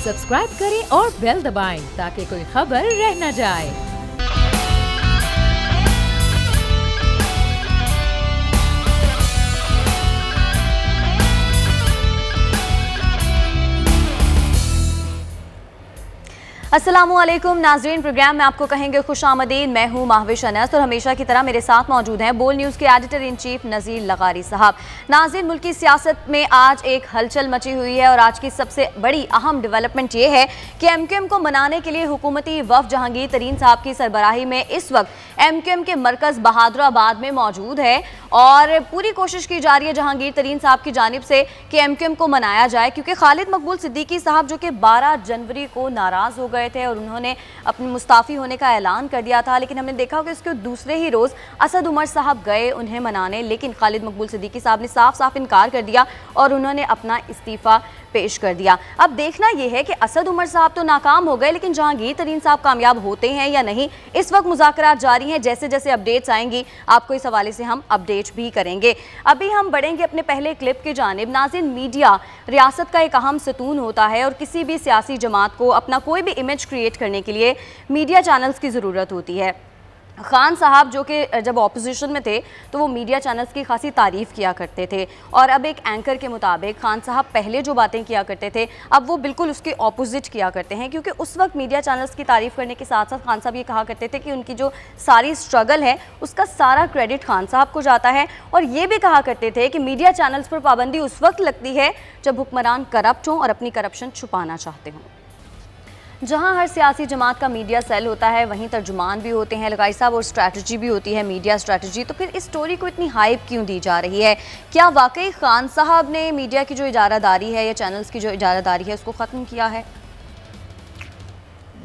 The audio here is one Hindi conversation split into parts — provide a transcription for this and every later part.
सब्सक्राइब करें और बेल दबाएं ताकि कोई खबर रह न जाए। अस्सलामुअलैकुम नाज़रीन, प्रोग्राम में आपको कहेंगे खुशामदीद। मैं हूँ महविश अनस और हमेशा की तरह मेरे साथ मौजूद हैं बोल न्यूज़ के एडिटर इन चीफ नज़ीर लगारी साहब। नाज़रीन, मुल्क की सियासत में आज एक हलचल मची हुई है और आज की सबसे बड़ी अहम डेवलपमेंट ये है कि MQM को मनाने के लिए हुकूमती वफ़द जहांगीर तरीन साहब की सरबराही में इस वक्त MQM के मरकज़ बहादुराबाद में मौजूद है और पूरी कोशिश की जा रही है जहांगीर तरीन साहब की जानिब से कि MQM को मनाया जाए, क्योंकि खालिद मकबूल सिद्दीकी साहब जो कि 12 जनवरी को नाराज़ हो गए थे और उन्होंने अपने मुस्ताफ़ी होने का ऐलान कर दिया था, लेकिन हमने देखा कि उसके दूसरे ही रोज़ असद उमर साहब गए उन्हें मनाने, लेकिन खालिद मकबूल सिद्दीकी साहब ने साफ साफ इनकार कर दिया और उन्होंने अपना इस्तीफ़ा पेश कर दिया। अब देखना यह है कि असद उमर साहब तो नाकाम हो गए, लेकिन जहांगीर तरीन साहब कामयाब होते हैं या नहीं, इस वक्त मुज़ाकरात जारी हैं। जैसे जैसे अपडेट्स आएंगी आपको इस हवाले से हम अपडेट भी करेंगे। अभी हम बढ़ेंगे अपने पहले क्लिप की जानिब। नाज़रीन, मीडिया रियासत का एक अहम सतून होता है और किसी भी सियासी जमात को अपना कोई भी इमेज क्रिएट करने के लिए मीडिया चैनल्स की ज़रूरत होती है। खान साहब जो कि जब ऑपोजिशन में थे तो वो मीडिया चैनल्स की खासी तारीफ़ किया करते थे और अब एक एंकर के मुताबिक खान साहब पहले जो बातें किया करते थे अब वो बिल्कुल उसके ऑपोजिट किया करते हैं, क्योंकि उस वक्त मीडिया चैनल्स की तारीफ़ करने के साथ साथ खान साहब ये कहा करते थे कि उनकी जो सारी स्ट्रगल है उसका सारा क्रेडिट खान साहब को जाता है, और ये भी कहा करते थे कि मीडिया चैनल्स पर पाबंदी उस वक्त लगती है जब हुक्मरान करप्ट हों और अपनी करप्शन छुपाना चाहते हों। जहां हर सियासी जमात का मीडिया सेल होता है वहीं तर्जुमान भी होते हैं लगाई साहब, और स्ट्रैटेजी भी होती है, मीडिया स्ट्रैटेजी। तो फिर इस स्टोरी को इतनी हाइप क्यों दी जा रही है? क्या वाकई खान साहब ने मीडिया की जो इजारादारी है या चैनल्स की जो इजारादारी है उसको ख़त्म किया है?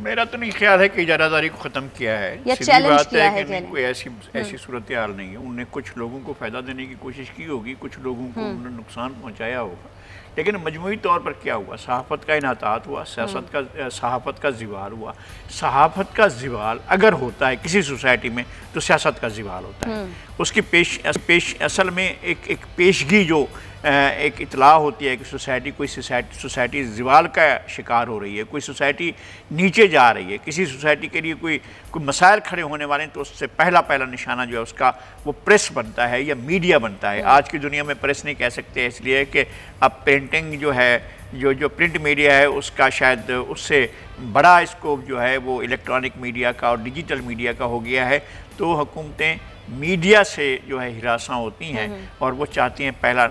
मेरा तो नहीं ख्याल है कि इजारादारी को ख़त्म किया है या चैलेंज किया है कि कोई ऐसी सूरत हाल नहीं है। उन्होंने कुछ लोगों को फ़ायदा देने की कोशिश की होगी, कुछ लोगों को उन्होंने नुकसान पहुँचाया होगा, लेकिन मजमूई तौर पर क्या हुआ? सहाफ़त का इन्हतात हुआ, सहाफ़त का ज़िवाल हुआ। सहाफ़त का ज़िवाल अगर होता है किसी सोसाइटी में तो सियासत का ज़िवाल होता है। उसकी पेश असल में एक पेशगी जो एक इतला होती है कि कोई सोसाइटी ज़िवाल का शिकार हो रही है, कोई सोसाइटी नीचे जा रही है, किसी सोसाइटी के लिए कोई मसाइल खड़े होने वाले हैं, तो उससे पहला निशाना जो है उसका वो प्रेस बनता है या मीडिया बनता है। आज की दुनिया में प्रेस नहीं कह सकते, इसलिए कि अब प्रिंटिंग जो है जो प्रिंट मीडिया है उसका शायद उससे बड़ा स्कोप जो है वो इलेक्ट्रॉनिक मीडिया का और डिजिटल मीडिया का हो गया है। तो हुकूमतें मीडिया से जो है हिरासा होती हैं और वो चाहती हैं पहला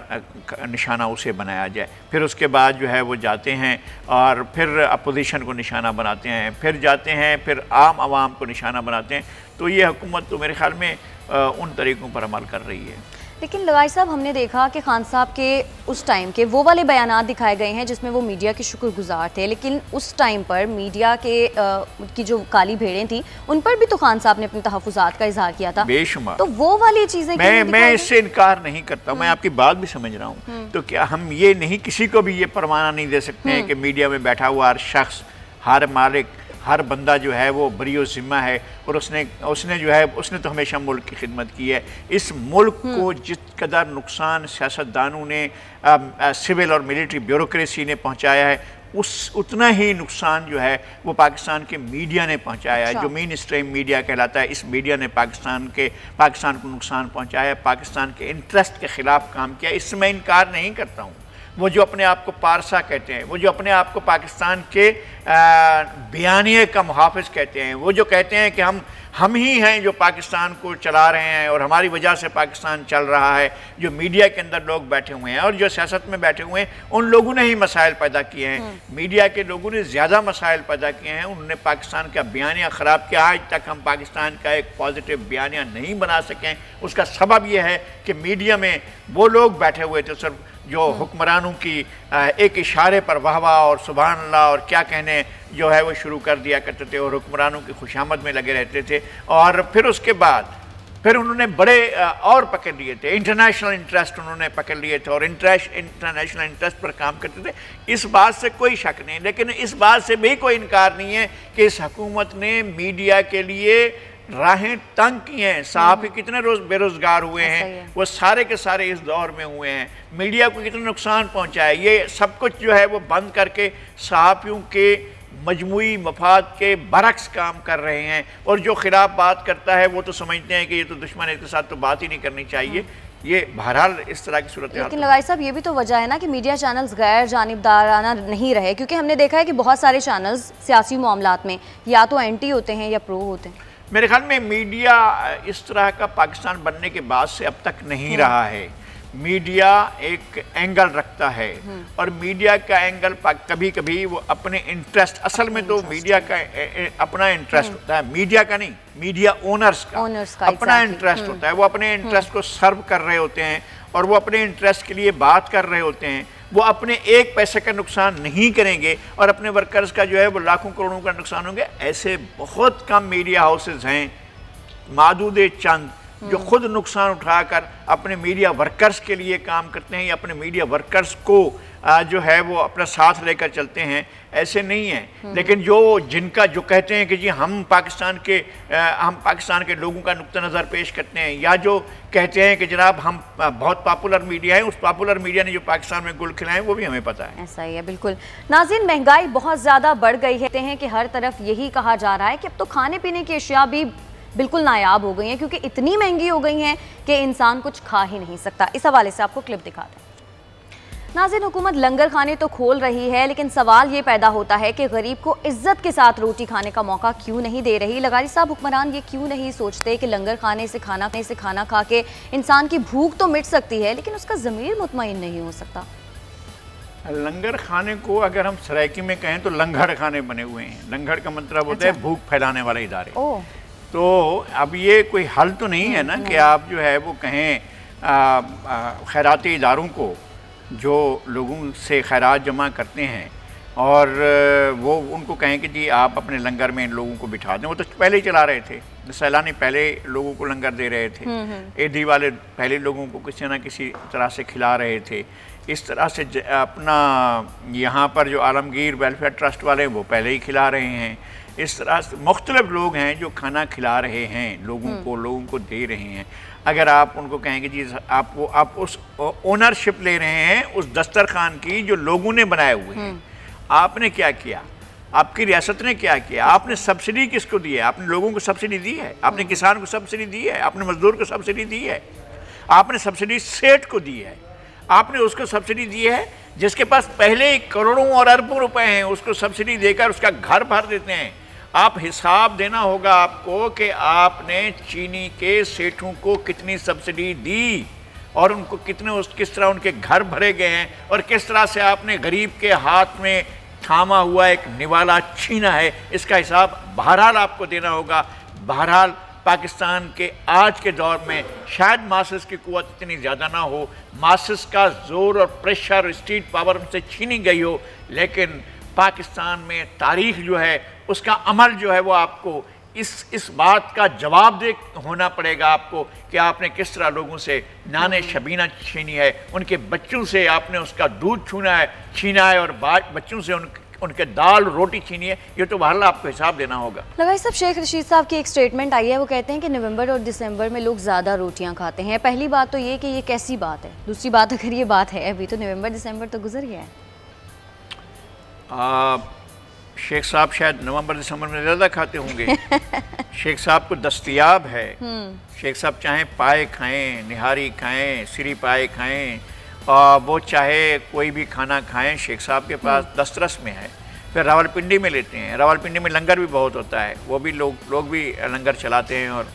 निशाना उसे बनाया जाए, फिर उसके बाद जो है वो जाते हैं और फिर अपोजिशन को निशाना बनाते हैं, फिर जाते हैं फिर आम आवाम को निशाना बनाते हैं। तो ये हुकूमत तो मेरे ख्याल में उन तरीक़ों पर अमल कर रही है। लेकिन लगाई साहब, हमने देखा कि खान साहब के उस टाइम के वो वाले बयानात दिखाए गए हैं जिसमें वो मीडिया के शुक्रगुजार थे, लेकिन उस टाइम पर मीडिया के की जो काली भेड़ें थी उन पर भी तो खान साहब ने अपने तहफ़्फ़ुज़ात का इजहार किया था बेशुमार। तो वो वाली चीज़ें मैं इससे इनकार नहीं करता, मैं आपकी बात भी समझ रहा हूँ। तो क्या हम ये नहीं किसी को भी ये परवाना नहीं दे सकते हैं कि मीडिया में बैठा हुआ हर शख्स, हर मालिक, हर बंदा जो है वो बरी ज़िम्मा है और उसने जो है उसने तो हमेशा मुल्क की खिदमत की है। इस मुल्क को जिस कदर नुकसान सियासतदानों ने सिविल और मिलिट्री ब्यूरोक्रेसी ने पहुंचाया है उतना ही नुकसान जो है वो पाकिस्तान के मीडिया ने पहुंचाया है, जो मेन स्ट्रीम मीडिया कहलाता है। इस मीडिया ने पाकिस्तान को नुकसान पहुंचाया, पाकिस्तान के इंटरेस्ट के ख़िलाफ़ काम किया, इससे मैं इनकार नहीं करता हूँ। वो जो अपने आप को पारसा कहते हैं, वो जो अपने आप को पाकिस्तान के बयानिए का मुहाफ़िज़ कहते हैं, वो जो कहते हैं कि हम ही हैं जो पाकिस्तान को चला रहे हैं और हमारी वजह से पाकिस्तान चल रहा है, जो मीडिया के अंदर लोग बैठे हुए हैं और जो सियासत में बैठे हुए हैं, उन लोगों ने ही मसाइल पैदा किए हैं। मीडिया के लोगों ने ज़्यादा मसाइल पैदा किए हैं, उन्होंने पाकिस्तान का बयानिया ख़राब किया। आज तक हम पाकिस्तान का एक पॉजिटिव बयानिया नहीं बना सकें, उसका सबब यह है कि मीडिया में वो लोग बैठे हुए थे सिर्फ जो हुक्मरानों की एक इशारे पर वाह वाह और सुभान अल्लाह और क्या कहने जो है वो शुरू कर दिया करते थे और हुक्मरानों की खुशामद में लगे रहते थे। और फिर उसके बाद फिर उन्होंने बड़े और पकड़ लिए थे, इंटरनेशनल इंटरेस्ट उन्होंने पकड़ लिए थे और इंटरनेशनल इंटरेस्ट पर काम करते थे। इस बात से कोई शक नहीं, लेकिन इस बात से भी कोई इनकार नहीं है कि इस हुकूमत ने मीडिया के लिए राहें तंग की हैं, सहाफ़ी कितने रोज बेरोजगार हुए हैं, वो सारे के सारे इस दौर में हुए हैं। मीडिया को कितना नुकसान पहुंचा है, ये सब कुछ जो है वो बंद करके सहाफ़ियों के मजमूई मफाद के बरक्स काम कर रहे हैं। और जो खिलाफ बात करता है वो तो समझते हैं कि ये तो दुश्मन है, इसके साथ तो बात ही नहीं करनी चाहिए। ये बहरहाल इस तरह की सूरत। लेकिन लगाई साहब ये भी तो वजह है ना कि मीडिया चैनल्स गैर जानिबदाराना नहीं रहे, क्योंकि हमने देखा है कि बहुत सारे चैनल्स सियासी मामलात में या तो एंटी होते हैं या प्रो होते हैं। मेरे ख्याल में मीडिया इस तरह का पाकिस्तान बनने के बाद से अब तक नहीं रहा है। मीडिया एक एंगल रखता है और मीडिया का एंगल कभी कभी वो अपने इंटरेस्ट, असल में तो मीडिया का अपना इंटरेस्ट होता है, मीडिया का नहीं, मीडिया ओनर्स का अपना इंटरेस्ट होता है। वो अपने इंटरेस्ट को सर्व कर रहे होते हैं और वो अपने इंटरेस्ट के लिए बात कर रहे होते हैं। वो अपने एक पैसे का नुकसान नहीं करेंगे और अपने वर्कर्स का जो है वो लाखों करोड़ों का नुकसान होंगे। ऐसे बहुत कम मीडिया हाउसेज हैं, मादूद चंद, जो खुद नुकसान उठाकर अपने मीडिया वर्कर्स के लिए काम करते हैं या अपने मीडिया वर्कर्स को जो है वो अपना साथ लेकर चलते हैं। ऐसे नहीं है। लेकिन जिनका जो कहते हैं कि जी हम पाकिस्तान के लोगों का नुक्ता नज़र पेश करते हैं, या जो कहते हैं कि जनाब हम बहुत पॉपुलर मीडिया है, उस पॉपुलर मीडिया ने जो पाकिस्तान में गुल खिलाए वो भी हमें पता है। ऐसा ही है, बिल्कुल। नाज़रीन, महंगाई बहुत ज़्यादा बढ़ गई है कि हर तरफ यही कहा जा रहा है कि अब तो खाने पीने की अशिया भी बिल्कुल नायाब हो गई हैं, क्योंकि इतनी महंगी हो गई हैं कि इंसान कुछ खा ही नहीं सकता। इस हवाले से आपको क्लिप दिखाते हैं। नाज़रीन, हुकूमत लंगर खाने तो खोल रही है, लेकिन सवाल ये पैदा होता है कि गरीब को इज्जत के साथ रोटी खाने का मौका क्यों नहीं दे रही। लगारी साहब, हुक्मरान ये क्यों नहीं सोचते कि लंगर खाने से खाना खा के इंसान की भूख तो मिट सकती है, लेकिन उसका ज़मीर मुतमईन नहीं हो सकता। लंगर खाने को अगर हम सराइकी में कहें तो लंगर खाने बने हुए हैं। लंगर का मतलब होता है भूख फैलाने वाले इदारे। तो अब ये कोई हल तो नहीं है ना कि आप जो है वो कहें खैराती इदारों को जो लोगों से खैरात जमा करते हैं और वो उनको कहें कि जी आप अपने लंगर में इन लोगों को बिठा दें। वो तो पहले ही चला रहे थे, सैलानी पहले लोगों को लंगर दे रहे थे, ईदी वाले पहले लोगों को किसी न किसी तरह से खिला रहे थे। इस तरह से अपना यहाँ पर जो आलमगीर वेलफेयर ट्रस्ट वाले वो पहले ही खिला रहे हैं। इस तरह से मुख्तलिफ लोग हैं जो खाना खिला रहे हैं लोगों को दे रहे हैं। अगर आप उनको कहेंगे जी आप उस ओनरशिप ले रहे हैं उस दस्तरखान की जो लोगों ने बनाए हुए हैं, आपने क्या किया, आपकी रियासत ने क्या किया, आपने सब्सिडी किसको दी है? आपने लोगों को सब्सिडी दी है, आपने किसान को सब्सिडी दी है, आपने मजदूर को सब्सिडी दी है, आपने सब्सिडी सेठ को दी है, आपने उसको सब्सिडी दी है जिसके पास पहले ही करोड़ों और अरबों रुपए हैं, उसको सब्सिडी देकर उसका घर भर देते हैं। आप हिसाब देना होगा आपको कि आपने चीनी के सेठों को कितनी सब्सिडी दी और उनको किस तरह उनके घर भरे गए हैं और किस तरह से आपने गरीब के हाथ में थामा हुआ एक निवाला छीना है। इसका हिसाब बहरहाल आपको देना होगा। बहरहाल पाकिस्तान के आज के दौर में शायद मार्क्सिस्ट की कुव्वत इतनी ज़्यादा ना हो, मार्क्सिस्ट का जोर और प्रेशर स्टेट पावर उनसे छीनी गई हो, लेकिन पाकिस्तान में तारीख जो है उसका अमल जो है वो आपको इस बात का जवाब दे होना पड़ेगा आपको कि आपने किस तरह लोगों से नाने शबीना छीनी है, उनके बच्चों से आपने उसका दूध छीना है और बच्चों से उनके दाल रोटी छीनी है। ये तो बहरहाल आपको हिसाब देना होगा। लगाई साहब, शेख रशीद साहब की एक स्टेटमेंट आई है, वो कहते हैं कि नवंबर और दिसंबर में लोग ज़्यादा रोटियां खाते हैं। पहली बात तो ये कि ये कैसी बात है, दूसरी बात अगर ये बात है अभी तो नवंबर दिसंबर तो गुजर गया है। शेख साहब शायद नवंबर दिसंबर में ज़्यादा खाते होंगे। शेख साहब को दस्तयाब है, शेख साहब चाहे पाए खाएं, निहारी खाएं, सिरी पाए खाएं, वो चाहे कोई भी खाना खाएं, शेख साहब के पास दस्तरस में है। फिर रावलपिंडी में लेते हैं, रावलपिंडी में लंगर भी बहुत होता है, वो भी लोग भी लंगर चलाते हैं और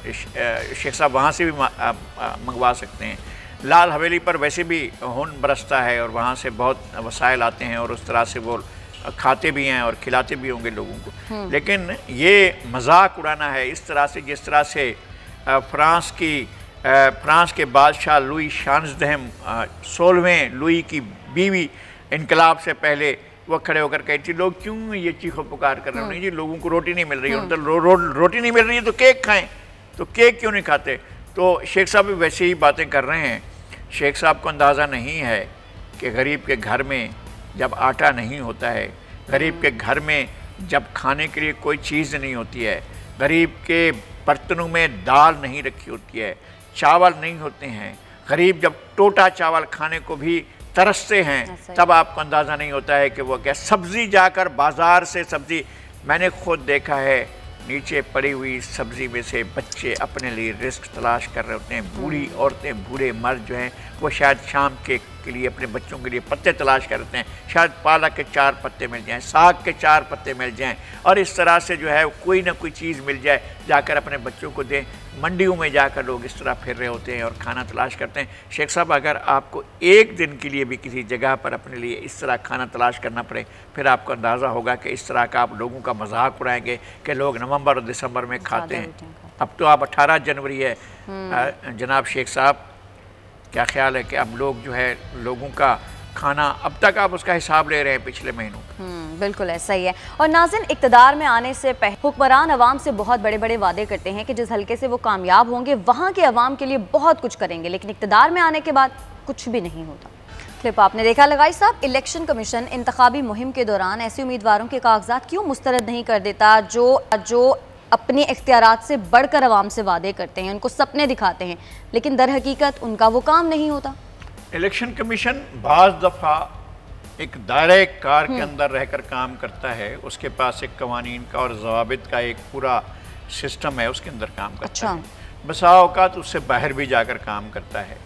शेख साहब वहाँ से भी मंगवा सकते हैं। लाल हवेली पर वैसे भी खून बरसता है और वहाँ से बहुत वसाइल आते हैं और उस तरह से वो खाते भी हैं और खिलाते भी होंगे लोगों को। लेकिन ये मजाक उड़ाना है इस तरह से जिस तरह से फ्रांस के बादशाह लुई 16वें लुई की बीवी इनकलाब से पहले वो खड़े होकर कहती लोग क्यों ये चीखो पुकार कर रहे हो, नहीं जी लोगों को रोटी नहीं मिल रही है, मतलब रोटी नहीं मिल रही है तो केक खाएं, तो केक क्यों नहीं खाते? तो शेख साहब भी वैसे ही बातें कर रहे हैं। शेख साहब को अंदाज़ा नहीं है कि गरीब के घर में जब आटा नहीं होता है, गरीब के घर में जब खाने के लिए कोई चीज़ नहीं होती है, गरीब के बर्तनों में दाल नहीं रखी होती है, चावल नहीं होते हैं। गरीब जब टोटा चावल खाने को भी तरसते हैं तब आपको अंदाज़ा नहीं होता है कि वो क्या। सब्ज़ी जाकर बाज़ार से सब्ज़ी, मैंने खुद देखा है नीचे पड़ी हुई सब्ज़ी में से बच्चे अपने लिए रिस्क तलाश कर रहे होते हैं। बूढ़ी औरतें, बूढ़े मर्द जो हैं वो शायद शाम के लिए अपने बच्चों के लिए पत्ते तलाश कर रहे हैं, शायद पालक के 4 पत्ते मिल जाएं, साग के 4 पत्ते मिल जाएं, और इस तरह से जो है कोई ना कोई चीज़ मिल जाए जाकर अपने बच्चों को दें। मंडियों में जाकर लोग इस तरह फिर रहे होते हैं और खाना तलाश करते हैं। शेख साहब, अगर आपको एक दिन के लिए भी किसी जगह पर अपने लिए इस तरह खाना तलाश करना पड़े, फिर आपको अंदाज़ा होगा कि इस तरह का आप लोगों का मजाक उड़ाएंगे कि लोग नवंबर और दिसंबर में खाते हैं। अब तो आप 18 जनवरी है जनाब शेख साहब, क्या ख्याल है कि अब लोग जो है लोगों का खाना अब तक आप उसका हिसाब ले रहे हैं पिछले महीनों? बिल्कुल ऐसा ही है। और नाज़रीन, इक़्तिदार में आने से पहले हुक्मरान अवाम से बहुत बड़े बड़े वादे करते हैं कि जिस हल्के से वो कामयाब होंगे वहाँ के अवाम के लिए बहुत कुछ करेंगे, लेकिन इक़्तिदार में आने के बाद कुछ भी नहीं होता। क्लिप आपने देखा। लगाई साहब, इलेक्शन कमीशन इंतखाबी मुहिम के दौरान ऐसे उम्मीदवारों के कागजात क्यों मुस्तरद नहीं कर देता जो अपने इख्तियारात से बढ़कर अवाम से वादे करते हैं, उनको सपने दिखाते हैं, लेकिन दर हकीकत उनका वो काम नहीं होता। इलेक्शन कमीशन बाज़ दफ़ा एक दायरे कार के अंदर रहकर काम करता है, उसके पास एक कवानीन का और ज़वाबित का एक पूरा सिस्टम है, उसके अंदर काम करता है। बसा औकात उससे बाहर भी जाकर काम करता है।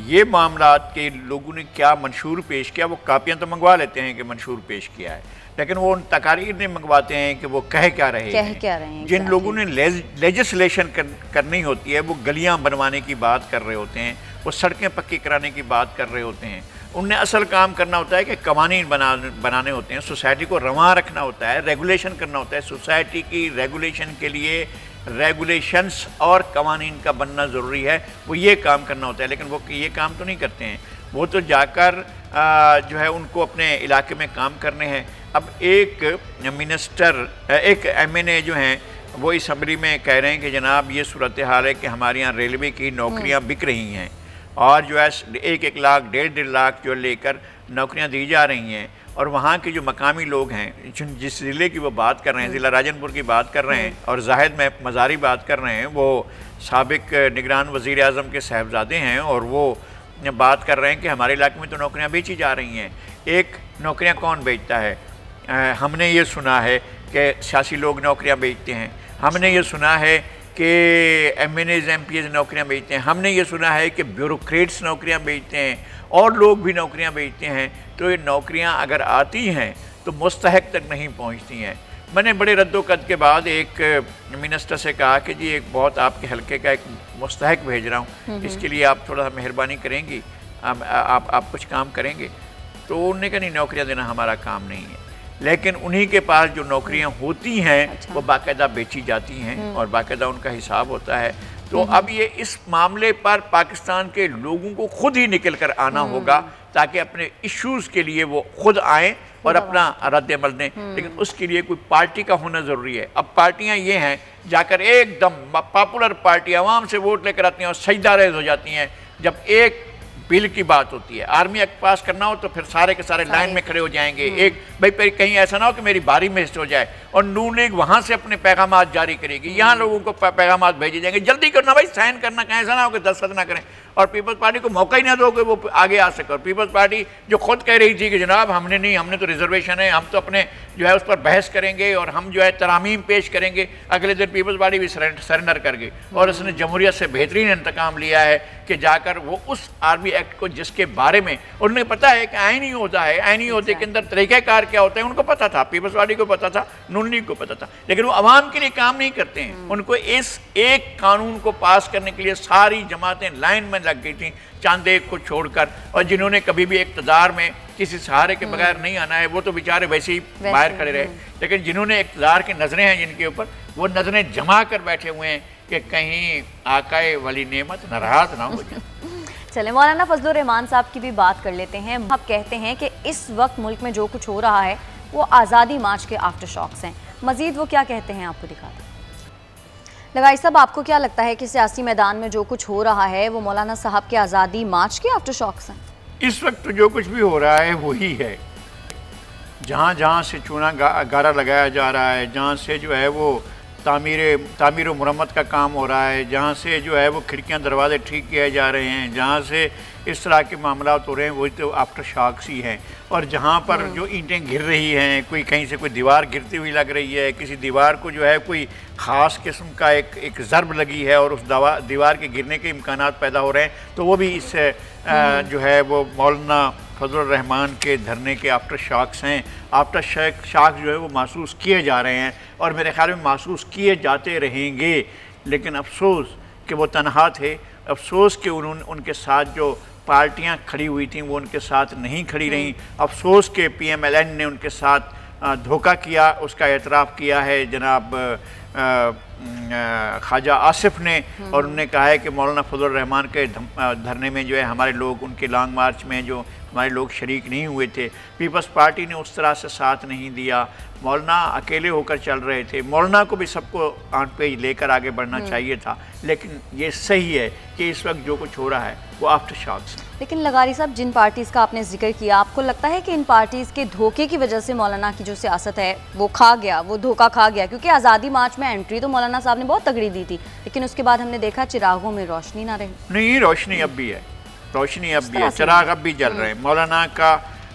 ये मामलात के लोगों ने क्या मंशूर पेश किया, वो कापियाँ तो मंगवा लेते हैं कि मंशूर पेश किया है, लेकिन वो उन तकारीर नहीं मंगवाते हैं कि वो कह क्या रहे हैं। जिन लोगों ने लेजिस्लेशन करनी होती है, वो गलियां बनवाने की बात कर रहे होते हैं, वो सड़कें पक्की कराने की बात कर रहे होते हैं। उनने असल काम करना होता है कि कवानीन बनाने होते हैं, सोसाइटी को रवां रखना होता है, रेगुलेशन करना होता है। सोसाइटी की रेगुलेशन के लिए रेगुलेशंस और कवानीन का बनना ज़रूरी है, वो ये काम करना होता है, लेकिन वो ये काम तो नहीं करते हैं। वो तो जाकर जो है उनको अपने इलाके में काम करने हैं। अब एक मिनिस्टर, एक MNA जो हैं वो असम्बली में कह रहे हैं कि जनाब ये सूरत हाल है कि हमारे यहाँ रेलवे की नौकरियाँ बिक रही हैं और जो है 1-1 लाख 1.5 लाख जो लेकर नौकरियाँ दी जा रही हैं, और वहाँ के जो मकामी लोग हैं जिस ज़िले की वो बात कर रहे हैं, ज़िला राजनपुर की बात कर रहे हैं और जाहिद में मज़ारी बात कर रहे हैं, वो साबिक निगरान वज़ीर आज़म के साहबजादे हैं और वो बात कर रहे हैं कि हमारे इलाके में तो नौकरियाँ बेची जा रही हैं। एक नौकरियाँ कौन बेचता है? हमने ये सुना है कि सियासी लोग नौकरियाँ बेचते हैं, हमने ये सुना है कि MNAs MPs नौकरियाँ बेचते हैं, हमने ये सुना है कि ब्यूरोक्रेट्स नौकरियाँ बेचते हैं और लोग भी नौकरियाँ बेचते हैं। तो ये नौकरियाँ अगर आती हैं तो मुस्तहक तक नहीं पहुँचती हैं। मैंने बड़े रद्दोकद के बाद एक मिनिस्टर से कहा कि जी एक बहुत आपके हल्के का एक मुस्तहक भेज रहा हूँ, इसके लिए आप थोड़ा मेहरबानी करेंगी, आप कुछ काम करेंगे? तो उन्होंने कहा नहीं, नौकरियाँ देना हमारा काम नहीं है, लेकिन उन्हीं के पास जो नौकरियां होती हैं वो बाकायदा बेची जाती हैं और बाकायदा उनका हिसाब होता है। तो अब ये इस मामले पर पाकिस्तान के लोगों को खुद ही निकल कर आना होगा ताकि अपने इश्यूज़ के लिए वो खुद आएँ और अपना रद्द अमल दें, लेकिन उसके लिए कोई पार्टी का होना ज़रूरी है। अब पार्टियाँ ये हैं जाकर एकदम पॉपुलर पार्टी आवाम से वोट लेकर आती हैं और सजदारेज हो जाती हैं। जब एक बिल की बात होती है, आर्मी एक्ट पास करना हो तो फिर सारे के सारे लाइन में खड़े हो जाएंगे। एक भाई कहीं ऐसा ना हो कि मेरी बारी में हो जाए और नून लीग वहाँ से अपने पैगामात जारी करेगी, यहाँ लोगों को पैगामात भेजे जाएंगे, जल्दी करना भाई, साइन करना, कहीं ऐसा ना हो कि दस्तखत ना करें और पीपल्स पार्टी को मौका ही ना दो कि वो आगे आ सके। और पीपल्स पार्टी जो खुद कह रही थी कि जनाब हमने नहीं, हमने तो रिजर्वेशन है, हम तो अपने जो है उस पर बहस करेंगे और हम जो है तरामीम पेश करेंगे, अगले दिन पीपल्स पार्टी भी सरेंडर कर गई और उसने जमहूरियत से बेहतरीन इंतकाम लिया है कि जाकर वो उस आर्मी एक्ट को, जिसके बारे में उन्हें पता है कि आईनी होता है, आईनी होते के अंदर तरीक़ाकार क्या होता है, उनको पता था, पीपल्स पार्टी को पता था, नून लीग को पता था, लेकिन वो आवाम के लिए काम नहीं करते हैं। उनको इस एक कानून को पास करने के लिए सारी जमातें लाइन में लग गई थी, चांद एक को छोड़कर, और जिन्होंने कभी भी इक़्तिदार में किसी सहारे के बगैर नहीं आना है वो तो बेचारे वैसे ही बाहर खड़े रहे, लेकिन जिन्होंने इक़्तिदार की नज़रें हैं जिनके ऊपर, वो नज़रें जमा कर बैठे हुए हैं कि कहीं आकाए वाली नेमत नाराज ना हो जाए। चले, मौलाना फजलुर रहमान साहब की भी बात कर लेते हैं। आप कहते हैं कि इस वक्त मुल्क में जो कुछ हो रहा है वो आज़ादी मार्च के आफ्टर शॉक्स हैं, मजीद वो क्या कहते हैं आपको दिखाते हैं। लगाई साहब, आपको क्या लगता है कि सियासी मैदान में जो कुछ हो रहा है वो मौलाना साहब के आज़ादी मार्च के आफ्टर शॉक्स हैं? इस वक्त जो कुछ भी हो रहा है वही है। जहाँ जहाँ से चूना गारा लगाया जा रहा है, जहाँ से जो है वो तामीर मुरम्मत का काम हो रहा है, जहाँ से जो है वो खिड़कियाँ दरवाजे ठीक किए जा रहे हैं, जहाँ से इस तरह के मामला हो रहे हैं, वही तो आफ्टर शॉक्स ही हैं। और जहाँ पर जो ईंटें गिर रही हैं, कोई कहीं से कोई दीवार गिरती हुई लग रही है, किसी दीवार को जो है कोई ख़ास किस्म का एक ज़रब लगी है और उस दीवार के गिरने के इम्कानात पैदा हो रहे हैं, तो वो भी इस जो है वो मौलाना फजलुर रहमान के धरने के आफ्टर शॉक्स हैं। आफ्टर शॉक जो है वो महसूस किए जा रहे हैं और मेरे ख्याल में महसूस किए जाते रहेंगे। लेकिन अफसोस कि वो तनहा थे, अफसोस कि उनके साथ जो पार्टियां खड़ी हुई थीं वो उनके साथ नहीं खड़ी रहीं। अफसोस के PMLN ने उनके साथ धोखा किया, उसका एतराफ़ किया है जनाब ख्वाजा आसिफ ने, और उन्होंने कहा है कि मौलाना फजलुर रहमान के धरने में जो है हमारे लोग, उनके लॉन्ग मार्च में जो हमारे लोग शरीक नहीं हुए थे, पीपल्स पार्टी ने उस तरह से साथ नहीं दिया, मौलाना अकेले होकर चल रहे थे। मौलाना को भी सबको ऑन पेज लेकर आगे बढ़ना चाहिए था, लेकिन ये सही है कि इस वक्त जो कुछ हो रहा है वो आफ्टर शॉक्स। लेकिन लगारी साहब, जिन पार्टीज़ का आपने जिक्र किया, आपको लगता है कि इन पार्टीज़ के धोखे की वजह से मौलाना की जो सियासत है वो खा गया, वो धोखा खा गया? क्योंकि आज़ादी मार्च में एंट्री तो मौलाना साहब ने बहुत तगड़ी दी थी, लेकिन उसके बाद हमने देखा चिरागों में रोशनी ना रही। नहीं, रोशनी अब भी है, रोशनी अब भी है, चिराग अब भी जल रहे हैं।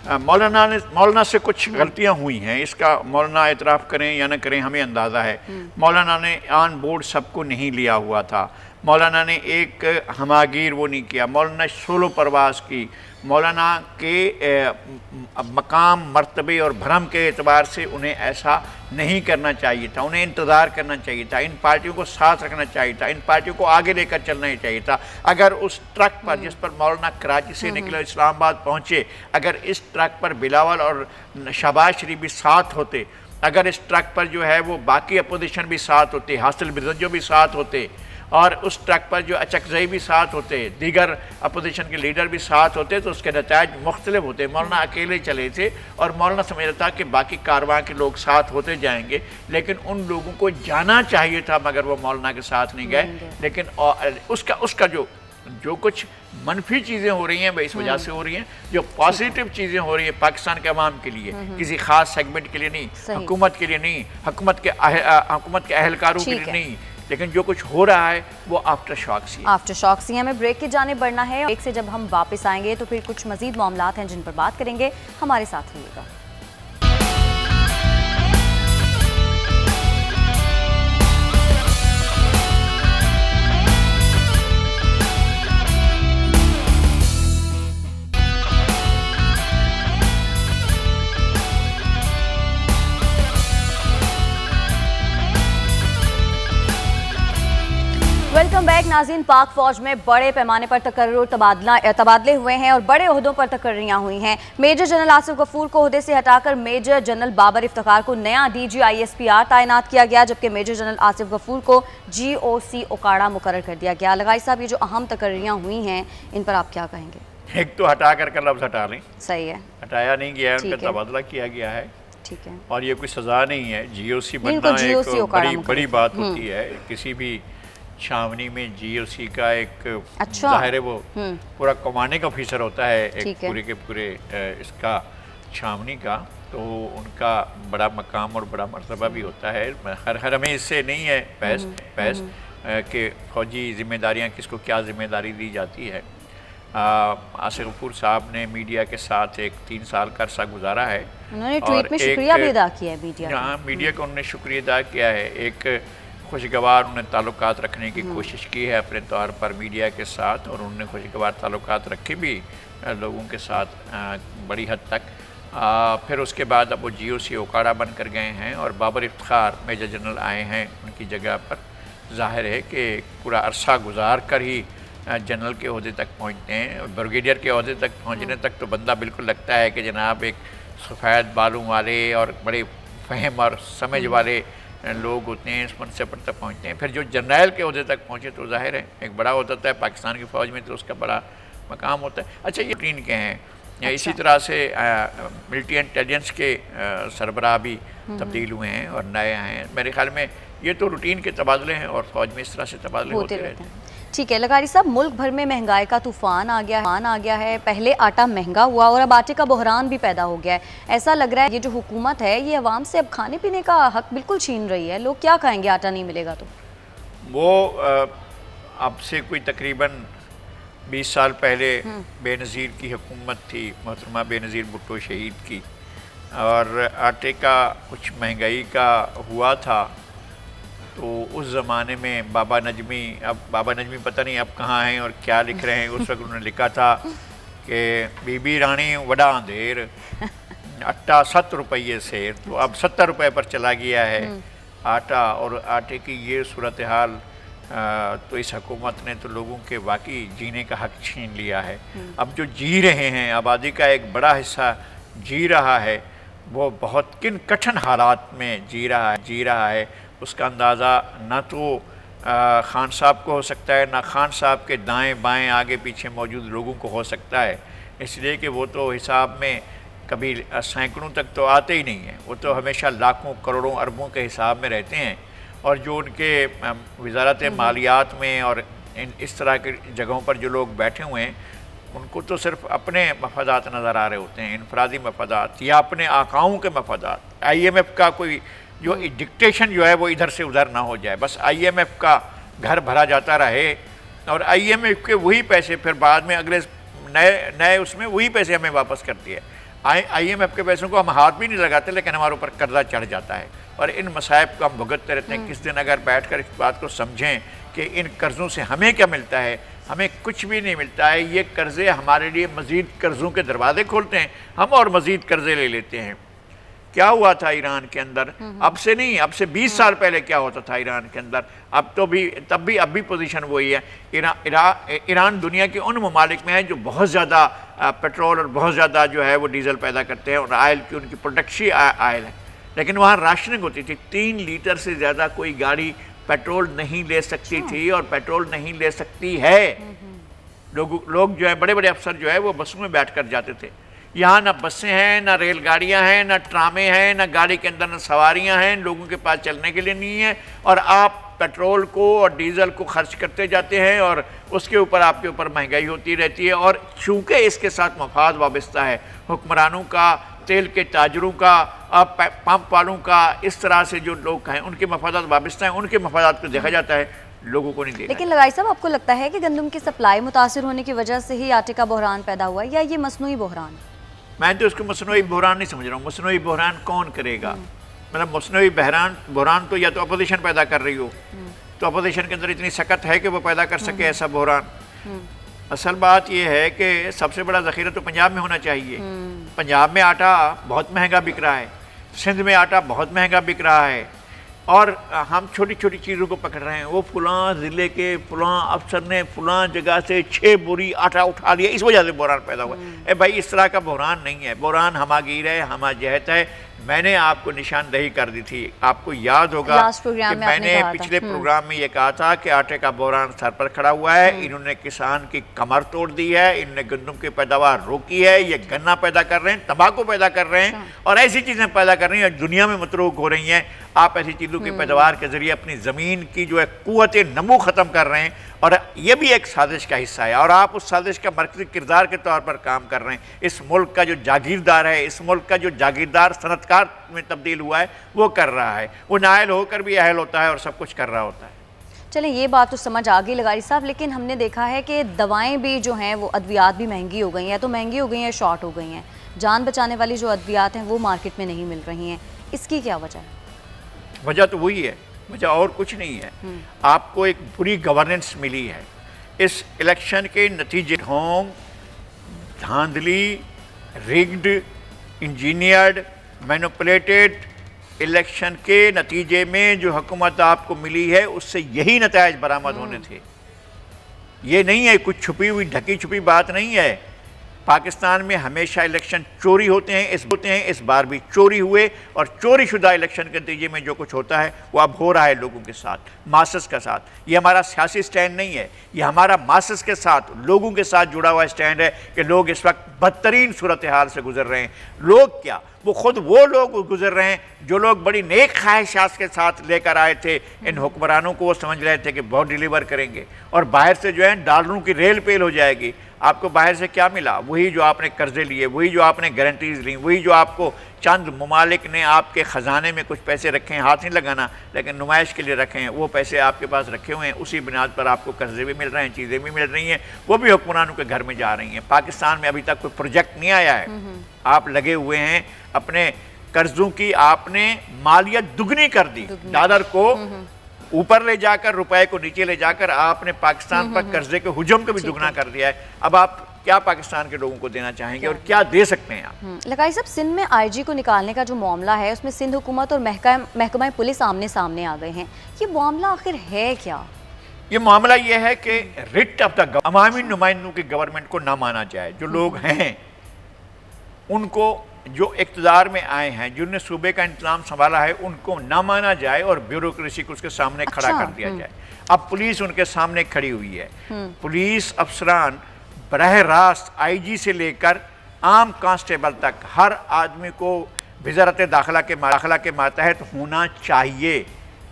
मौलाना से कुछ गलतियां हुई हैं, इसका मौलाना एतराफ़ करें या न करें हमें अंदाज़ा है। मौलाना ने ऑन बोर्ड सबको नहीं लिया हुआ था, मौलाना ने एक हमागीर वो नहीं किया, मौलाना सोलो परवाज़ की। मौलाना के मकाम, मर्तबे और भरम के एतबार से उन्हें ऐसा नहीं करना चाहिए था, उन्हें इंतज़ार करना चाहिए था, इन पार्टियों को साथ रखना चाहिए था, इन पार्टियों को आगे लेकर चलना ही चाहिए था। अगर उस ट्रक पर जिस पर मौलाना कराची से निकले इस्लामाबाद पहुँचे, अगर इस ट्रक पर बिलावल और शहबाज शरीफ भी साथ होते, अगर इस ट्रक पर जो है वो बाकी अपोजिशन भी साथ होते, हासिल बिजंजो भी साथ होते, और उस ट्रक पर जो अचकजई भी साथ होते, दीगर अपोजिशन के लीडर भी साथ होते, तो उसके नतायज मुख्तलिफ होते। मौलाना अकेले चले थे और मौलाना समझता था कि बाकी कारवां के लोग साथ होते जाएंगे, लेकिन उन लोगों को जाना चाहिए था, मगर वो मौलाना के साथ नहीं गए। लेकिन उसका जो कुछ मनफी चीज़ें हो रही हैं वह इस वजह से हो रही हैं, जो पॉजिटिव चीज़ें हो रही हैं पाकिस्तान के अवाम के लिए, किसी ख़ास सेगमेंट के लिए नहीं, हुकूमत के लिए नहीं, हुकूमत के अहलकारों के लिए नहीं, लेकिन जो कुछ हो रहा है वो आफ्टर शॉक्स ही है। आफ्टर शॉक्स ही। हमें ब्रेक की जाने बढ़ना है, एक से जब हम वापस आएंगे तो फिर कुछ मजीद मामलात हैं जिन पर बात करेंगे, हमारे साथ रहिएगा। वेलकम बैक नाज़रीन। पाक फौज में बड़े पैमाने पर तबादले हुए हैं और बड़े ओहदों पर तकर्रियां हुई हैं। मेजर जनरल आसिफ गफूर को ओहदे से हटाकर मेजर जनरल बाबर इफ्तिखार को नया DG ISPR तैनात किया गया, जबकि मेजर जनरल आसिफ गफूर को GOC ओकाड़ा मुकर्रर कर दिया गया। लगाई साहब, ये जो अहम तकर्रियां हुई हैं इन पर आप क्या कहेंगे? एक तो हटा कर लफ्ज़ हटा लें, सही है, हटाया नहीं गया है, उनका तबादला किया गया है, ठीक है, और ये कोई सज़ा नहीं है। GOC बनना एक बड़ी बात होती है, किसी भी छावनी में GOC का एक ज़ाहिर है वो पूरा कमांडिंग ऑफिसर होता है एक पूरे के पूरे इसका छावनी का, तो उनका बड़ा मकाम और बड़ा मर्तबा भी होता है। हर हमें इससे नहीं है बहस कि फ़ौजी ज़िम्मेदारियाँ किसको क्या ज़िम्मेदारी दी जाती है। आसिफ गफूर साहब ने मीडिया के साथ एक 3 साल का अरसा गुजारा है, उन्होंने ट्वीट में शुक्रिया भी अदा किया है मीडिया को उन्होंने शुक्रिया अदा किया है। एक खुशगवार उन्होंने ताल्लुकात रखने की कोशिश की है अपने तौर पर मीडिया के साथ, और उन्होंने खुशगवार ताल्लुकात रखे भी लोगों के साथ बड़ी हद तक। फिर उसके बाद अब वो GOC ओकाड़ा बन कर गए हैं और बाबर इफ्तिखार मेजर जनरल आए हैं उनकी जगह पर। ज़ाहिर है कि पूरा अरसा गुजार कर ही जनरल के ओहदे तक पहुँचते हैं। ब्रिगेडियर के ओहदे तक पहुँचने तक तो बंदा बिल्कुल लगता है कि जनाब एक सफ़ेद बालों वाले और बड़े फहम और समझ वाले लोग होते हैं, इस मनसब पर तक पहुँचते हैं। फिर जो जर्नैल के ओहदे तक पहुँचे तो जाहिर है एक बड़ा होता है पाकिस्तान की फ़ौज में, तो उसका बड़ा मकाम होता है। अच्छा, ये रूटीन के हैं। इसी तरह से मिलिट्री इंटेलिजेंस के सरबराह भी तब्दील हुए हैं और नए हैं। मेरे ख्याल में ये तो रूटीन के तबादले हैं और फ़ौज में इस तरह से तबादले होते रहते हैं। ठीक है लगारी साहब, मुल्क भर में महंगाई का तूफान आ गया है। पहले आटा महंगा हुआ और अब आटे का बहरान भी पैदा हो गया है। ऐसा लग रहा है ये जो हुकूमत है ये अवाम से अब खाने पीने का हक बिल्कुल छीन रही है। लोग क्या खाएंगे आटा नहीं मिलेगा तो? वो अब से कोई तकरीबन 20 साल पहले बेनज़ीर की हुकूमत थी, मोहतरमा बेनज़ीर भुट्टो शहीद की, और आटे का कुछ महंगाई का हुआ था। तो उस ज़माने में बाबा नजमी, अब बाबा नजमी पता नहीं अब कहाँ हैं और क्या लिख रहे हैं, उस वक्त उन्होंने लिखा था कि बीबी रानी वड़ा अंधेर आटा 7 रुपये से, तो अब 70 रुपये पर चला गया है आटा। और आटे की ये सूरत हाल, तो इस हुकूमत ने तो लोगों के वाकई जीने का हक छीन लिया है। अब जो जी रहे हैं, आबादी का एक बड़ा हिस्सा जी रहा है, वो बहुत किन कठिन हालात में जी रहा है उसका अंदाज़ा ना तो खान साहब को हो सकता है, ना खान साहब के दाएं बाएं आगे पीछे मौजूद लोगों को हो सकता है, इसलिए कि वो तो हिसाब में कभी सैकड़ों तक तो आते ही नहीं हैं। वो तो हमेशा लाखों करोड़ों अरबों के हिसाब में रहते हैं। और जो उनके वजारत मालियात में और इस तरह की जगहों पर जो लोग बैठे हुए हैं, उनको तो सिर्फ अपने मफादात नज़र आ रहे होते हैं, इनफरादी मफादात या अपने आकाओं के मफादात। IMF का कोई जो डिक्टेशन जो है वो इधर से उधर ना हो जाए, बस IMF का घर भरा जाता रहे और IMF के वही पैसे फिर बाद में अगले नए उसमें वही पैसे हमें वापस करती है। IMF के पैसों को हम हाथ भी नहीं लगाते, लेकिन हमारे ऊपर कर्जा चढ़ जाता है और इन मसाइब को हम भुगतते रहते हैं। किस दिन अगर बैठकर इस बात को समझें कि इन कर्ज़ों से हमें क्या मिलता है, हमें कुछ भी नहीं मिलता है। ये कर्ज़े हमारे लिए मज़ीद कर्ज़ों के दरवाजे खोलते हैं, हम और मज़ीद कर्ज़े ले लेते हैं। क्या हुआ था ईरान के अंदर, अब से नहीं, अब से 20 साल पहले क्या होता था ईरान के अंदर, अब भी पोजीशन वही है। ईरान दुनिया के उन ममालिक में है जो बहुत ज़्यादा पेट्रोल और बहुत ज़्यादा जो है वो डीजल पैदा करते हैं और आयल की उनकी प्रोडक्शन आयल है, लेकिन वहाँ राशनिंग होती थी। 3 लीटर से ज़्यादा कोई गाड़ी पेट्रोल नहीं ले सकती थी और पेट्रोल नहीं ले सकती है। लोग जो है बड़े बड़े अफसर जो है वो बसों में बैठ कर जाते थे। यहाँ ना बसें हैं, ना रेलगाड़ियाँ हैं, ना ट्रामें हैं, ना गाड़ी के अंदर ना सवारियाँ हैं, लोगों के पास चलने के लिए नहीं है। और आप पेट्रोल को और डीजल को खर्च करते जाते हैं और उसके ऊपर आपके ऊपर महंगाई होती रहती है। और चूँकि इसके साथ मफाद वाबस्ता है, हुक्मरानों का, तेल के ताजरों का, पंप वालों का, इस तरह से जो लोग हैं उनके मफादात वाबस्ता हैं, उनके मफादात को देखा जाता है, लोगों को नहीं देखा। लेकिन लगाई साहब, आपको लगता है कि गंदम की सप्लाई मुतासिर होने की वजह से ही आटे का बहरान पैदा हुआ या ये मसनूई बहरान? मैं तो उसको मसनूई बहरान नहीं समझ रहा हूँ। मसनूई बहरान कौन करेगा? मतलब मसनूई बहरान तो या तो अपोजिशन पैदा कर रही हो, तो अपोजिशन के अंदर इतनी सकत है कि वो पैदा कर सके ऐसा बहरान। असल बात यह है कि सबसे बड़ा ज़ख़ीरा तो पंजाब में होना चाहिए। पंजाब में आटा बहुत महंगा बिक रहा है, सिंध में आटा बहुत महंगा बिक रहा है और हम छोटी छोटी चीज़ों को पकड़ रहे हैं। वो फलां ज़िले के फलां अफसर ने फलां जगह से 6 बोरी आटा उठा लिया, इस वजह से बहरान पैदा हुआ। भाई इस तरह का बहरान नहीं है, बहरान हमागीर है, हमाजहत है। मैंने आपको निशानदही कर दी थी, आपको याद होगा कि मैंने पिछले प्रोग्राम में ये कहा था कि आटे का बहरान सर पर खड़ा हुआ है। इन्होंने किसान की कमर तोड़ दी है, इन्होंने गंदम की पैदावार रोकी है, ये गन्ना पैदा कर रहे हैं, तंबाकू पैदा कर रहे हैं और ऐसी चीज़ें पैदा कर रही हैं दुनिया में मतरूक हो रही हैं। आप ऐसी चीज़ों की पैदावार के जरिए अपनी ज़मीन की जो है क़ुव्वत नमू ख़त्म कर रहे हैं और ये भी एक साजिश का हिस्सा है और आप उस साजिश का मरकज़ी किरदार के तौर पर काम कर रहे हैं। इस मुल्क का जो जागीरदार है, इस मुल्क का जो जागीरदार सनतकार में तब्दील हुआ है, वो कर रहा है। वो नाअहल होकर भी अहल होता है और सब कुछ कर रहा होता है। चलें, ये बात तो समझ आ गई लगारी साहब, लेकिन हमने देखा है कि दवाएं भी जो हैं वो अद्वियात भी महंगी हो गई हैं, तो महंगी हो गई हैं, शॉर्ट हो गई हैं। जान बचाने वाली जो अद्वियात हैं वो मार्केट में नहीं मिल रही हैं, इसकी क्या वजह है? वजह तो वही है, वजह और कुछ नहीं है। आपको एक बुरी गवर्नेंस मिली है। इस इलेक्शन के नतीजे ढोंग, धांधली, रिग्ड, इंजीनियर्ड, मैनिपुलेटेड इलेक्शन के नतीजे में जो हुकूमत आपको मिली है उससे यही नतायज बरामद होने थे। ये नहीं है कुछ छुपी हुई ढकी छुपी बात नहीं है। पाकिस्तान में हमेशा इलेक्शन चोरी होते हैं, इस बार भी चोरी हुए, और चोरी शुदा इलेक्शन के नतीजे में जो कुछ होता है वो अब हो रहा है लोगों के साथ, मासस के साथ। ये हमारा सियासी स्टैंड नहीं है, ये हमारा मासस के साथ, लोगों के साथ जुड़ा हुआ स्टैंड है कि लोग इस वक्त बदतरीन सूरत हाल से गुजर रहे हैं। लोग क्या, वो लोग गुजर रहे हैं जो लोग बड़ी नेक ख्वाहिशात के साथ लेकर आए थे इन हुक्मरानों को। वो समझ रहे थे कि बहुत डिलीवर करेंगे और बाहर से जो है डॉलरों की रेल पेल हो जाएगी। आपको बाहर से क्या मिला? वही जो आपने कर्जे लिए, वही जो आपने गारंटीज ली, वही जो आपको चंद ममालिक ने आपके ख़जाने में कुछ पैसे रखे हैं, हाथ नहीं लगाना लेकिन नुमाइश के लिए रखे हैं, वो पैसे आपके पास रखे हुए हैं। उसी बुनियाद पर आपको कर्जे भी मिल रहे हैं, चीज़ें भी मिल रही हैं, वो भी हुक्मरानों के घर में जा रही हैं। पाकिस्तान में अभी तक कोई प्रोजेक्ट नहीं आया है, आप लगे हुए हैं अपने कर्जों की, आपने मालियत दुगनी कर दी, डॉलर को ऊपर ले जाकर, रुपए को नीचे ले जाकर आपने पाकिस्तान पर कर्जे के हुजूम को भी दुगना कर दिया है। अब आप क्या पाकिस्तान के लोगों को देना चाहेंगे और क्या दे सकते हैं आप? लगाई साहब, सिंध में आईजी को निकालने का जो मामला है उसमें सिंध हुकूमत और महकमा पुलिस आमने सामने आ गए हैं। ये मामला आखिर है क्या? ये मामला ये है कि रिट ऑफ द अवामी नुमाइंदों की गवर्नमेंट को ना माना जाए। जो लोग हैं उनको, जो इक़्तिदार में आए हैं, जिन्होंने सूबे का इंतजाम संभाला है, उनको ना माना जाए और ब्यूरोक्रेसी को उसके सामने खड़ा कर दिया जाए। अब पुलिस उनके सामने खड़ी हुई है। पुलिस अफसरान बराह रास्त आईजी से लेकर आम कांस्टेबल तक हर आदमी को वज़ारत दाखिला के मातहत होना चाहिए,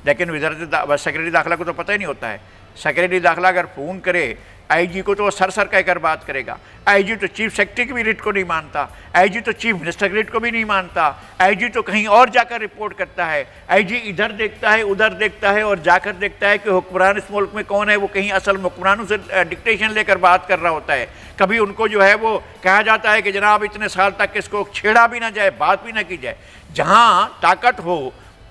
लेकिन सेक्रेटरी दाखिला को तो पता ही नहीं होता है। सेक्रेटरी दाखिला अगर फ़ोन करे आईजी को तो वो सर कहकर बात करेगा। आईजी तो चीफ सेक्रेटरी की भी रिट को नहीं मानता, आईजी तो चीफ मिनिस्टर की रिट को भी नहीं मानता, आईजी तो कहीं और जाकर रिपोर्ट करता है। आईजी इधर देखता है, उधर देखता है और जाकर देखता है कि हुक्मरान इस मुल्क में कौन है। वो कहीं असल हुक्मरानों से डिक्टेशन लेकर बात कर रहा होता है। कभी उनको जो है वो कहा जाता है कि जनाब इतने साल तक इसको छेड़ा भी ना जाए, बात भी ना की जाए। जहाँ ताकत हो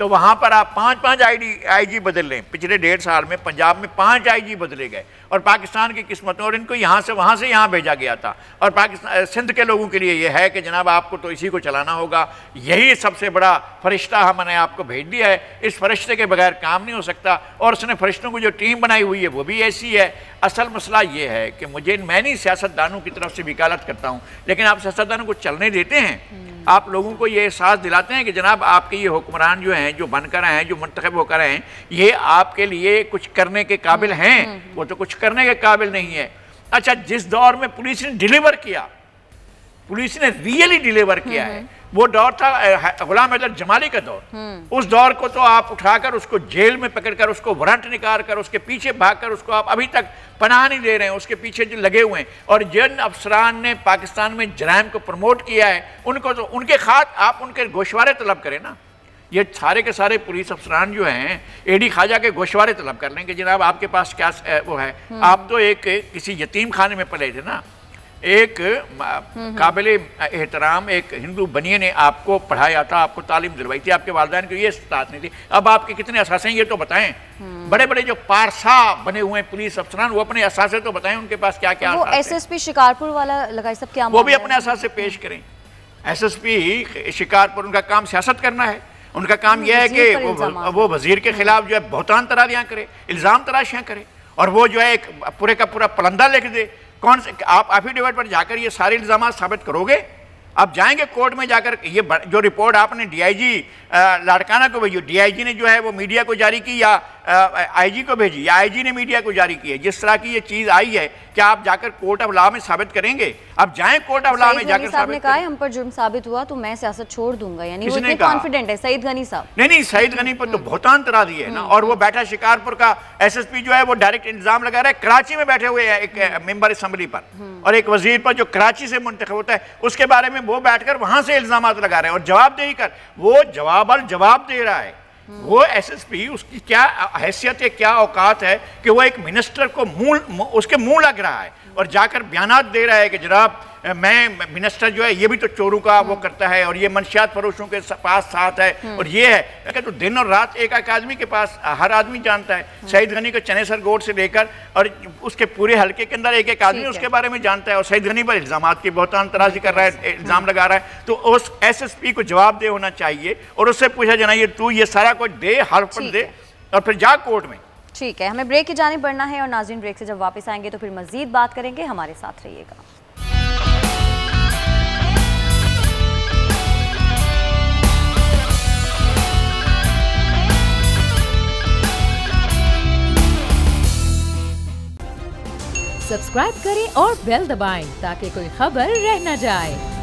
तो वहाँ पर आप 5-5 आईजी बदल लें। पिछले 1.5 साल में पंजाब में 5 आईजी बदले गए और पाकिस्तान की किस्मतों, और इनको यहाँ से वहाँ से यहाँ भेजा गया था। और पाकिस्तान सिंध के लोगों के लिए ये है कि जनाब आपको तो इसी को चलाना होगा, यही सबसे बड़ा फरिश्ता हमने आपको भेज दिया है, इस फरिश्ते के बगैर काम नहीं हो सकता। और उसने फरिश्तों को जो टीम बनाई हुई है वो भी ऐसी है। असल मसला ये है कि मैं नहीं सियासतदानों की तरफ से वकालत करता हूँ, लेकिन आप सियासतदानों को चलने देते हैं, आप लोगों को ये एहसास दिलाते हैं कि जनाब आपके ये हुक्मरान जो हैं, जो बनकर आए हैं, जो मुंतखब होकर आए हैं, ये आपके लिए कुछ करने के काबिल हैं। वो तो कुछ करने के काबिल नहीं है। अच्छा, जिस दौर में पुलिस ने डिलीवर किया, पुलिस ने रियली डिलीवर किया है, वो दौर था गुलाम हैदर जमाली का दौर। उस दौर को तो आप उठाकर उसको जेल में पकड़कर उसको वारंट निकाल कर उसके पीछे भागकर उसको आप अभी तक पनाह नहीं दे रहे हैं, उसके पीछे जो लगे हुए हैं। और जिन अफसरान ने पाकिस्तान में जराइम को प्रमोट किया है, उनको तो उनके खात आप उनके गोशवारे तलब करें ना। ये सारे के सारे पुलिस अफसरान जो हैं एडी खाजा के गोशवारे तलब कर लें कि जनाब आपके पास क्या वो है। आप तो एक किसी यतीम खाने में पले थे ना। एक काबिल एहतराम एक हिंदू बनिए ने आपको पढ़ाया था, आपको तालीम दिलवाई थी, आपके वालिदैन को ये स्तात नहीं थी। अब आपके कितने असासे हैं ये तो बताएं। बड़े बड़े जो पारसा बने हुए हैं पुलिस अफसरान, वो अपने असासे तो बताएं, उनके पास क्या क्या। वो एसएसपी शिकारपुर वाला लगाई सब क्या, वो भी अपने असासे पेश करें। एसएसपी शिकारपुर, उनका काम सियासत करना है। उनका काम यह है कि वो वजीर के खिलाफ जो है बहुतान तराजियां करे, इल्ज़ाम तराशियां करे, और वो जो है एक पूरे का पूरा पलंदा लिख दे। कौन से आप एफिडेविट पर जाकर ये सारे इल्ज़ाम साबित करोगे? आप जाएंगे कोर्ट में जाकर, ये जो रिपोर्ट आपने डीआईजी लाड़काना को भेजी, डीआईजी ने जो है वो मीडिया को जारी की या आईजी को भेजी या आईजी ने मीडिया को जारी की है, जिस तरह की ये चीज़ आई है, क्या आप जाकर कोर्ट ऑफ लॉ में साबित करेंगे? आप जाएं कोर्ट ऑफ लॉ में जाकर साबित करें। हम पर जुर्म साबित हुआ तो मैं सियासत छोड़ दूंगा, यानी वो इतने कॉन्फिडेंट है सईद गनी साहब। नहीं, सईद गनी पर तो बहुतान तरा दिए है ना। और वो बैठा शिकारपुर का एसएसपी जो है वो डायरेक्ट इल्जाम लगा रहा है, कराची में बैठे हुए हैं एक मेंबर असेंबली पर और एक वजीर पर जो कराची से मुंतखब होता है, उसके बारे में वो बैठकर वहां से इल्जाम लगा रहे हैं और जवाबदेही कर वो जवाब दे रहा है। वो एसएसपी, उसकी क्या हैसियत है, क्या औकात है कि वो एक मिनिस्टर को उसके मुंह लग रहा है और जाकर बयानात दे रहा है कि जनाब मैं मिनिस्टर जो है ये भी तो चोरों का वो करता है और ये मंशियात फरोशों के पास साथ है और ये है कि तो दिन और रात एक आदमी के पास हर आदमी जानता है। सईद गनी को चनेसर गोड से लेकर और उसके पूरे हल्के के अंदर एक आदमी उसके बारे में जानता है और सईद गनी पर इल्जामात की बहुतान तराजी कर रहा है, इल्ज़ाम लगा रहा है। तो उस एसएसपी को जवाबदेह होना चाहिए और उससे पूछा जाना ये तू ये सारा कुछ दे, हल्फ दे और फिर जा कोर्ट में। ठीक है, हमें ब्रेक की जानिब बढ़ना है और नाज़रीन ब्रेक से जब वापस आएंगे तो फिर मजीद बात करेंगे। हमारे साथ रहिएगा। सब्सक्राइब करें और बेल दबाएं ताकि कोई खबर रह न जाए।